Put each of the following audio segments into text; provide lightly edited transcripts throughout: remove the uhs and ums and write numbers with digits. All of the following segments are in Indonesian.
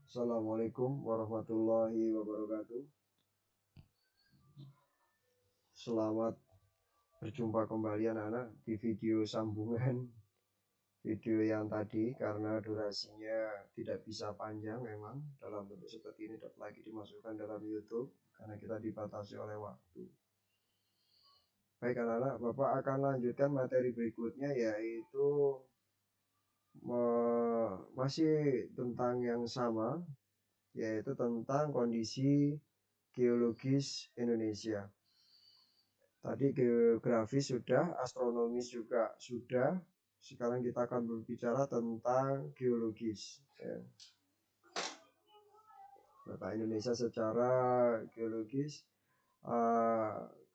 Assalamualaikum warahmatullahi wabarakatuh. Selamat berjumpa kembali anak-anak di video sambungan video yang tadi, karena durasinya tidak bisa panjang memang dalam bentuk seperti ini dapat lagi dimasukkan dalam YouTube karena kita dibatasi oleh waktu. Baik anak-anak, Bapak akan lanjutkan materi berikutnya, yaitu masih tentang yang sama, yaitu tentang kondisi geologis Indonesia. Tadi geografis sudah, astronomis juga sudah. Sekarang kita akan berbicara tentang geologis. Data Indonesia secara geologis.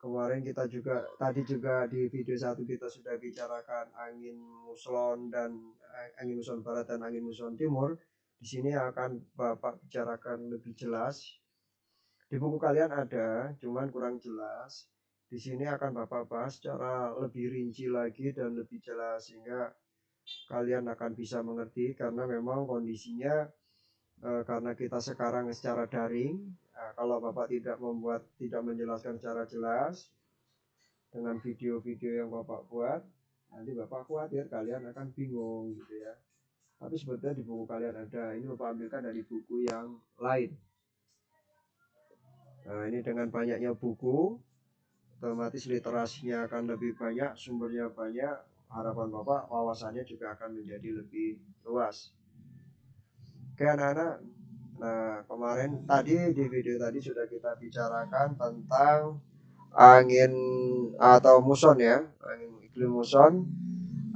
Kemarin kita juga, tadi juga di video 1 kita sudah bicarakan angin muson barat dan angin muson timur. Di sini akan Bapak bicarakan lebih jelas. Di buku kalian ada, cuman kurang jelas. Di sini akan Bapak bahas secara lebih rinci lagi dan lebih jelas, sehingga kalian akan bisa mengerti, karena memang kondisinya karena kita sekarang secara daring. Kalau Bapak tidak menjelaskan secara jelas dengan video-video yang Bapak buat, nanti Bapak khawatir kalian akan bingung gitu ya. Tapi sebetulnya di buku kalian ada, ini Bapak ambilkan dari buku yang lain. Nah, ini dengan banyaknya buku, otomatis literasinya akan lebih banyak, sumbernya banyak, harapan Bapak wawasannya juga akan menjadi lebih luas. Oke anak-anak, nah kemarin tadi di video tadi sudah kita bicarakan tentang angin atau muson ya, angin iklim muson.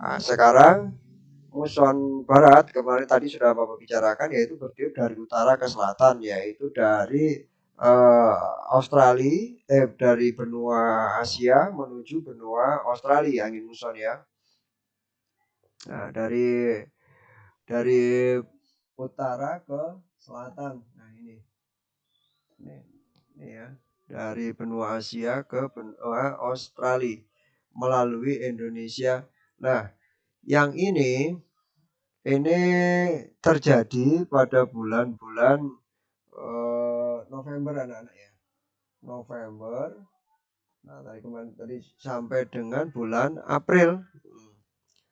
Nah, sekarang muson barat kemarin tadi sudah Bapak bicarakan, yaitu bertiup dari utara ke selatan, yaitu dari Australia, dari benua Asia menuju benua Australia, angin muson ya. Nah, dari utara ke selatan. Nah, ini ya, dari benua Asia ke benua Australia melalui Indonesia. Nah, yang ini terjadi pada bulan-bulan November anak-anak ya. November. Nah, tadi sampai dengan bulan April.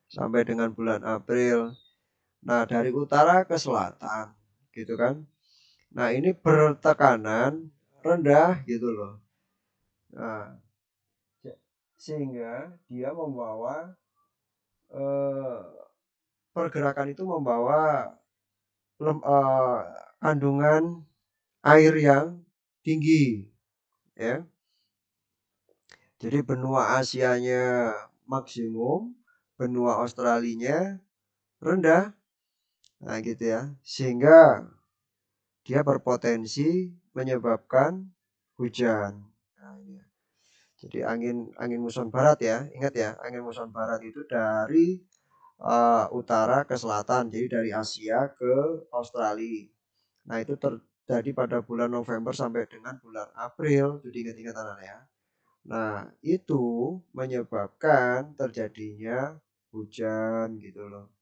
Sampai dengan bulan April. Nah, dari utara ke selatan, gitu kan. Nah, ini bertekanan rendah gitu loh. Nah, sehingga dia membawa pergerakan itu membawa kandungan air yang tinggi ya. Jadi benua Asianya maksimum, benua Australianya rendah. Nah, gitu ya. Sehingga dia berpotensi menyebabkan hujan. Nah, ini. Jadi angin muson barat ya. Ingat ya, angin muson barat itu dari utara ke selatan, jadi dari Asia ke Australia. Nah, itu terjadi pada bulan November sampai dengan bulan April. Jadi ingat-ingat anak ya. Nah, itu menyebabkan terjadinya hujan gitu loh.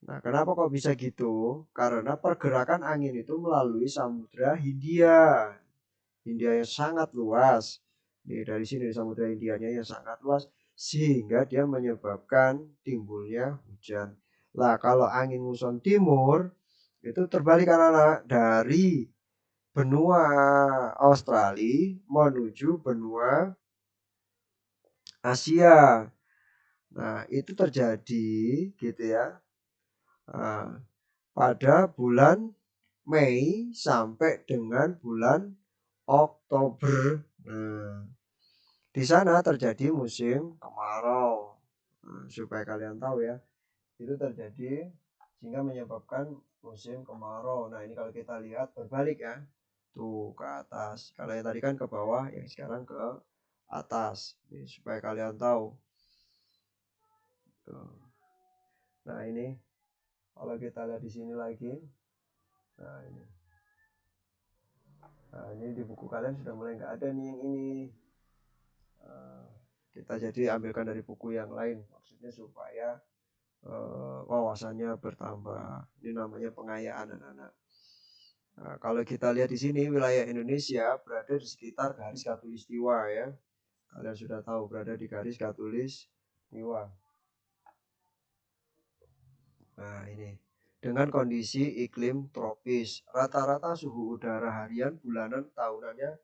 Nah, kenapa kok bisa gitu? Karena pergerakan angin itu melalui Samudra Hindia. Hindia yang sangat luas. Nih, dari sini Samudra Hindianya yang sangat luas, sehingga dia menyebabkan timbulnya hujan. Lah, kalau angin muson timur itu terbalik anak-anak, dari benua Australia menuju benua Asia. Nah, itu terjadi gitu ya. Pada bulan Mei sampai dengan bulan Oktober. Nah, di sana terjadi musim kemarau. Nah, supaya kalian tahu ya, itu terjadi sehingga menyebabkan musim kemarau. Nah, ini kalau kita lihat berbalik ya, tuh ke atas. Kalau yang tadi kan ke bawah, yang sekarang ke atas. Ini supaya kalian tahu. Tuh. Nah, ini kalau kita lihat di sini lagi. Nah, ini. Nah, ini di buku kalian sudah mulai nggak ada nih yang ini. Kita jadi ambilkan dari buku yang lain, maksudnya supaya wawasannya bertambah. Ini namanya pengayaan anak-anak. Nah, kalau kita lihat di sini wilayah Indonesia berada di sekitar garis khatulistiwa ya. Kalian sudah tahu berada di garis khatulistiwa. Nah, ini dengan kondisi iklim tropis, rata-rata suhu udara harian bulanan tahunannya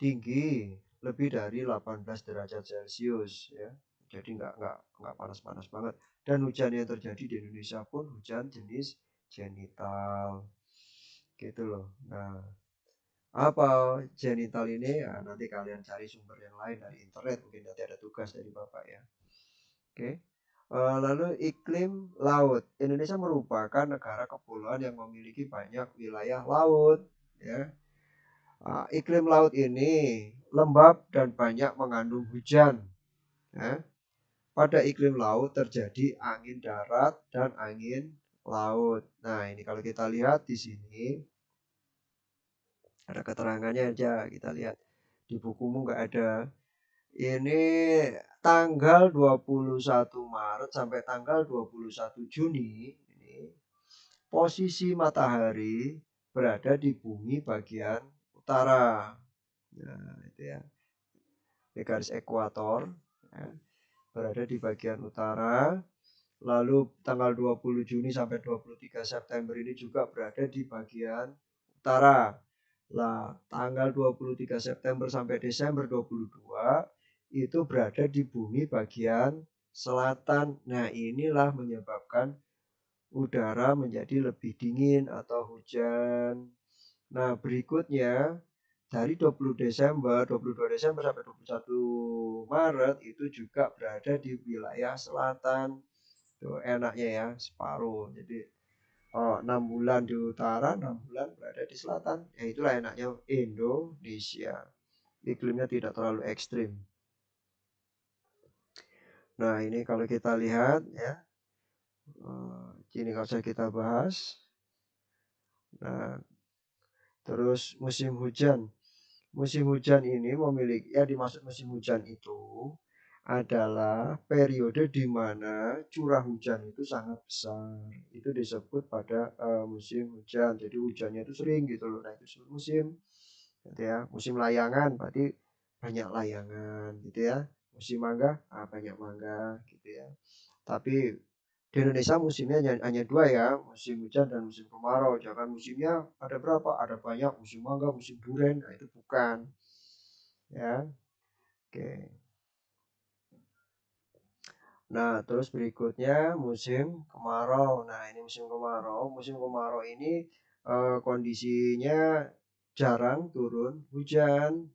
tinggi, lebih dari 18 derajat Celcius ya. Jadi nggak panas-panas banget. Dan hujan yang terjadi di Indonesia pun hujan jenis genital. Gitu loh. Nah, apa genital ini? Ya, nanti kalian cari sumber yang lain dari internet. Mungkin nanti ada tugas dari Bapak ya. Oke. Lalu iklim laut. Indonesia merupakan negara kepulauan yang memiliki banyak wilayah laut. Ya. Iklim laut ini lembab dan banyak mengandung hujan. Ya. Pada iklim laut terjadi angin darat dan angin laut. Nah, ini kalau kita lihat di sini ada keterangannya aja. Kita lihat di bukumu nggak ada. Ini tanggal 21 Maret sampai tanggal 21 Juni. Ini posisi matahari berada di bumi bagian utara. Nah, itu ya. Di garis ekuator. Ya, berada di bagian utara. Lalu tanggal 20 Juni sampai 23 September ini juga berada di bagian utara. Lah, tanggal 23 September sampai Desember 22 itu berada di bumi bagian selatan. Nah, inilah menyebabkan udara menjadi lebih dingin atau hujan. Nah, berikutnya dari 20 Desember, 22 Desember sampai 21 Maret itu juga berada di wilayah selatan. Tuh enaknya ya, separuh. Jadi 6 bulan di utara, 6 bulan berada di selatan. Ya itulah enaknya Indonesia. Iklimnya tidak terlalu ekstrim. Nah, ini kalau kita lihat ya. Ini kalau saya kita bahas. Nah, terus musim hujan. Musim hujan ini memiliki, ya dimaksud musim hujan itu adalah periode di mana curah hujan itu sangat besar. Itu disebut pada musim hujan. Jadi hujannya itu sering gitu loh. Nah, itu disebut musim. Gitu ya. Musim layangan berarti banyak layangan gitu ya. Musim mangga, banyak mangga gitu ya. Tapi di Indonesia musimnya hanya dua ya, musim hujan dan musim kemarau. Jangan musimnya ada berapa? Ada banyak, musim mangga, musim durian. Nah, itu bukan. Ya, oke. Nah, terus berikutnya musim kemarau. Nah, ini musim kemarau. Musim kemarau ini kondisinya jarang turun hujan.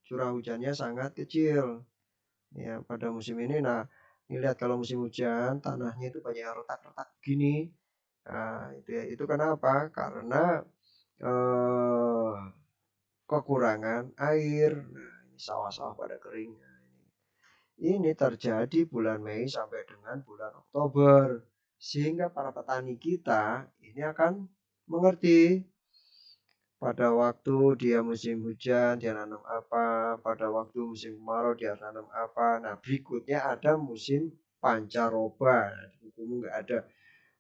Curah hujannya sangat kecil. Ya, pada musim ini. Nah, ini lihat kalau musim hujan, tanahnya itu banyak retak-retak gini. Nah, itu ya. Itu kenapa? Karena eh, kekurangan air. Nah, ini sawah-sawah pada kering. Ini terjadi bulan Mei sampai dengan bulan Oktober. Sehingga para petani kita ini akan mengerti pada waktu dia musim hujan dia nanam apa, pada waktu musim kemarau dia nanam apa. Nah, berikutnya ada musim pancaroba. Nah, di bukumu nggak ada.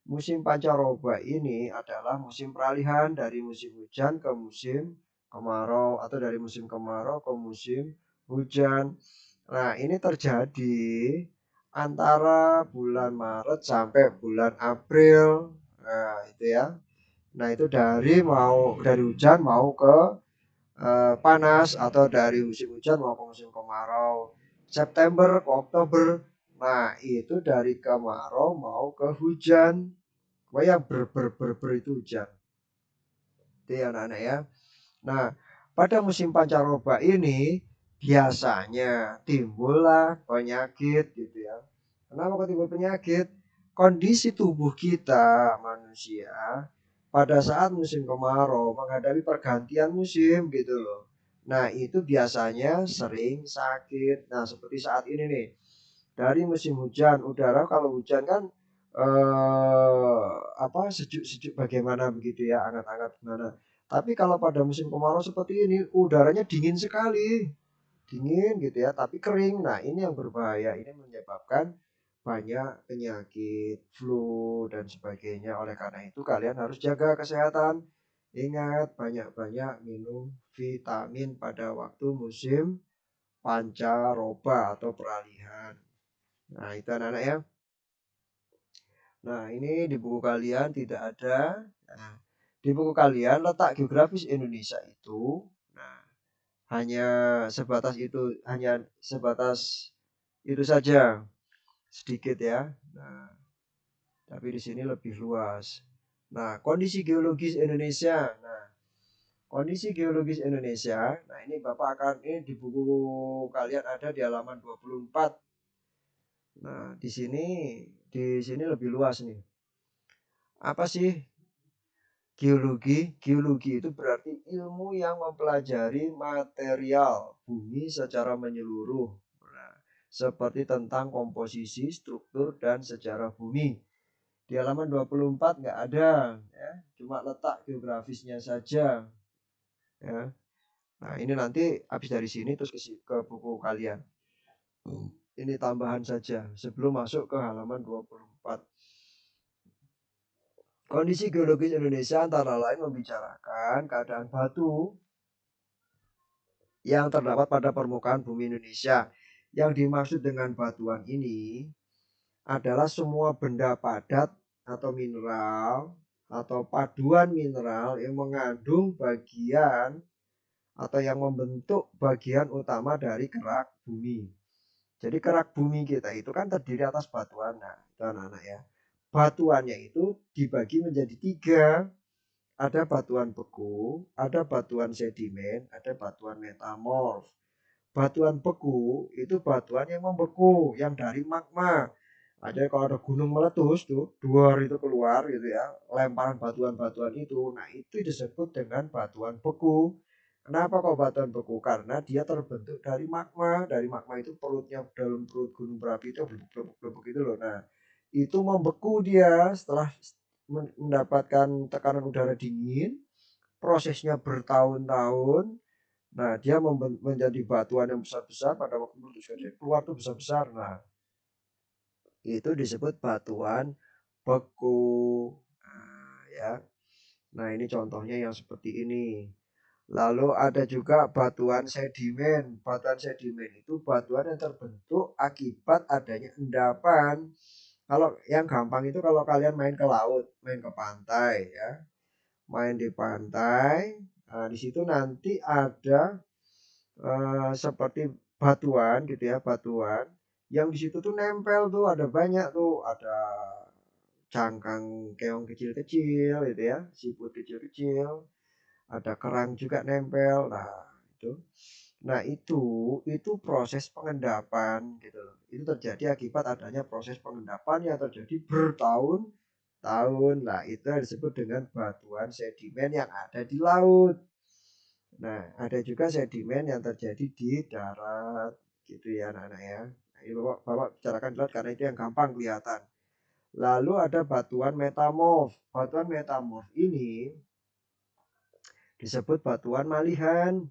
Musim pancaroba ini adalah musim peralihan dari musim hujan ke musim kemarau atau dari musim kemarau ke musim hujan. Nah, ini terjadi antara bulan Maret sampai bulan April. Nah, itu ya. Nah, itu dari hujan mau ke panas atau dari musim hujan mau ke musim kemarau. September ke Oktober. Nah, itu dari kemarau mau ke hujan. Pokoknya ber itu hujan. Itu ya anak-anak ya. Nah, pada musim pancaroba ini biasanya timbullah penyakit gitu ya. Kenapa kok timbul penyakit? Kondisi tubuh kita manusia pada saat musim kemarau menghadapi pergantian musim gitu loh. Nah, itu biasanya sering sakit. Nah, seperti saat ini nih. Dari musim hujan, udara kalau hujan kan sejuk-sejuk bagaimana begitu ya, hangat-hangat gimana. Tapi kalau pada musim kemarau seperti ini, udaranya dingin sekali. Dingin gitu ya, tapi kering. Nah, ini yang berbahaya. Ini menyebabkan banyak penyakit, flu dan sebagainya. Oleh karena itu kalian harus jaga kesehatan. Ingat banyak-banyak minum vitamin pada waktu musim pancaroba atau peralihan. Nah, itu anak-anak ya. Nah, ini di buku kalian tidak ada. Nah, di buku kalian letak geografis Indonesia itu, nah, hanya sebatas itu saja, sedikit ya. Nah, tapi di sini lebih luas. Nah, kondisi geologis Indonesia. Nah, kondisi geologis Indonesia. Nah, ini Bapak akan ini di buku kalian ada di halaman 24. Nah, di sini lebih luas nih. Apa sih geologi? Geologi itu berarti ilmu yang mempelajari material bumi secara menyeluruh. Nah, seperti tentang komposisi, struktur, dan sejarah bumi. Di halaman 24 nggak ada, ya. Cuma letak geografisnya saja. Ya. Nah, ini nanti habis dari sini terus ke buku kalian. Ini tambahan saja sebelum masuk ke halaman 24. Kondisi geologis Indonesia antara lain membicarakan keadaan batu yang terdapat pada permukaan bumi Indonesia. Yang dimaksud dengan batuan ini adalah semua benda padat atau mineral atau paduan mineral yang mengandung bagian atau yang membentuk bagian utama dari kerak bumi. Jadi kerak bumi kita itu kan terdiri atas batuan. Nah, itu anak-anak ya. Batuannya itu dibagi menjadi 3. Ada batuan beku, ada batuan sedimen, ada batuan metamorf. Batuan beku itu batuan yang membeku, yang dari magma. Ada kalau ada gunung meletus tuh, duar itu keluar gitu ya, lemparan batuan-batuan itu. Nah, itu disebut dengan batuan beku. Kenapa kok batuan beku? Karena dia terbentuk dari magma. Dari magma itu perutnya dalam perut gunung berapi itu blebuk-blebuk gitu loh. Nah, itu membeku dia setelah mendapatkan tekanan udara dingin, prosesnya bertahun-tahun. Nah, dia menjadi batuan yang besar-besar pada waktu meletus keluar tuh besar-besar. Nah, itu disebut batuan beku. Nah, ya. Nah, ini contohnya yang seperti ini. Lalu ada juga batuan sedimen. Batuan sedimen itu batuan yang terbentuk akibat adanya endapan. Kalau yang gampang itu kalau kalian main ke laut, main ke pantai ya. Main di pantai, nah, di situ nanti ada seperti batuan gitu ya, batuan yang di situ tuh nempel tuh ada banyak tuh, ada cangkang keong kecil-kecil gitu ya, siput kecil-kecil, ada kerang juga nempel. Nah, itu. Nah, itu proses pengendapan gitu loh. Itu terjadi akibat adanya proses pengendapan yang terjadi bertahun-tahun. Nah, itu disebut dengan batuan sedimen yang ada di laut. Nah, ada juga sedimen yang terjadi di darat gitu ya anak-anak ya. Nah, ini Bapak bicarakan di laut karena itu yang gampang kelihatan. Lalu ada batuan metamorf. Batuan metamorf ini disebut batuan malihan.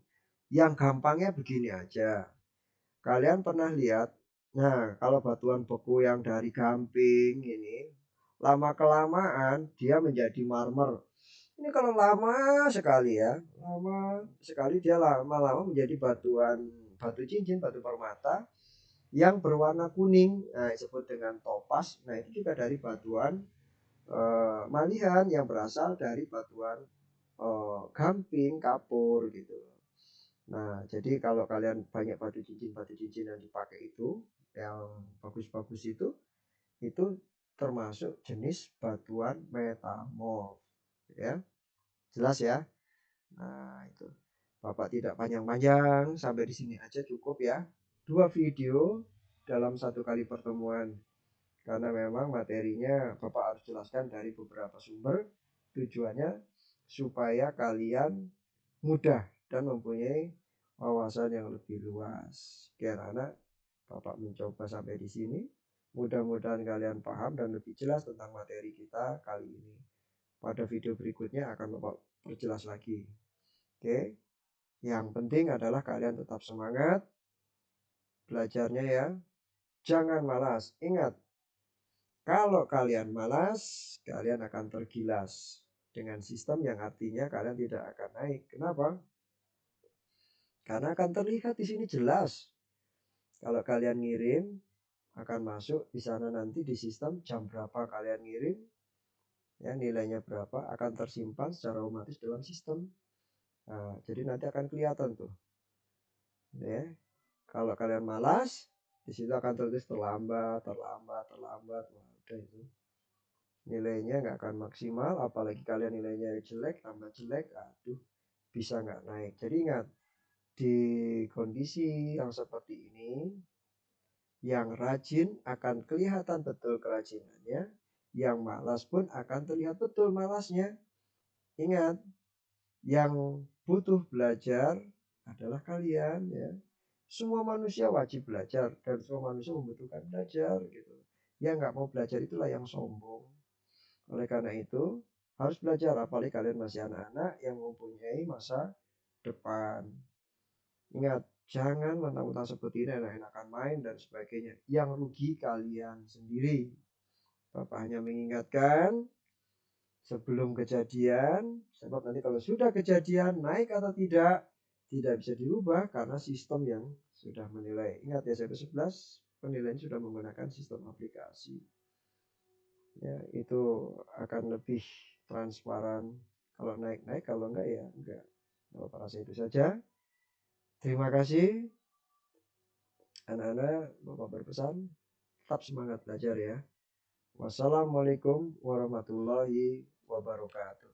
Yang gampangnya begini aja. Kalian pernah lihat, nah kalau batuan beku yang dari gamping ini, lama kelamaan dia menjadi marmer. Ini kalau lama sekali ya, lama sekali dia lama-lama menjadi batu cincin, batu permata yang berwarna kuning. Nah, disebut dengan topas. Nah, itu juga dari batuan malihan yang berasal dari batuan gamping, kapur gitu. Nah, jadi kalau kalian banyak batu cincin yang dipakai itu, yang bagus-bagus itu termasuk jenis batuan metamorf. Ya, jelas ya. Nah, itu. Bapak tidak panjang-panjang, sampai di sini aja cukup ya. 2 video dalam 1 kali pertemuan. Karena memang materinya Bapak harus jelaskan dari beberapa sumber. Tujuannya supaya kalian mudah dan mempunyai wawasan yang lebih luas. Karena Bapak mencoba sampai di sini. Mudah-mudahan kalian paham dan lebih jelas tentang materi kita kali ini. Pada video berikutnya akan Bapak perjelas lagi. Oke. Yang penting adalah kalian tetap semangat belajarnya ya. Jangan malas. Ingat, kalau kalian malas, kalian akan tergilas. dengan sistem yang artinya kalian tidak akan naik. Kenapa? Karena akan terlihat di sini jelas. Kalau kalian ngirim akan masuk di sana nanti di sistem jam berapa kalian ngirim, ya nilainya berapa akan tersimpan secara otomatis dalam sistem. Nah, jadi nanti akan kelihatan tuh. Ya. Kalau kalian malas, di situ akan tertulis terlambat. Wah, udah itu. Nilainya nggak akan maksimal, apalagi kalian nilainya jelek, tambah jelek, aduh, bisa nggak naik. Jadi ingat, di kondisi yang seperti ini, yang rajin akan kelihatan betul kerajinannya, yang malas pun akan terlihat betul malasnya. Ingat, yang butuh belajar adalah kalian ya. Semua manusia wajib belajar dan semua manusia membutuhkan belajar gitu. Yang nggak mau belajar itulah yang sombong. Oleh karena itu harus belajar, apalagi kalian masih anak-anak yang mempunyai masa depan. Ingat, jangan mentang-mentang seperti ini enak-enakan main dan sebagainya. Yang rugi kalian sendiri. Bapak hanya mengingatkan sebelum kejadian, sebab nanti kalau sudah kejadian naik atau tidak bisa dirubah karena sistem yang sudah menilai. Ingat ya, SMP 11 penilaian sudah menggunakan sistem aplikasi. Ya, itu akan lebih transparan. Kalau naik-naik, kalau enggak ya enggak. Kalau rasa itu saja. Terima kasih. Anak-anak, Bapak berpesan, tetap semangat belajar ya. Wassalamualaikum warahmatullahi wabarakatuh.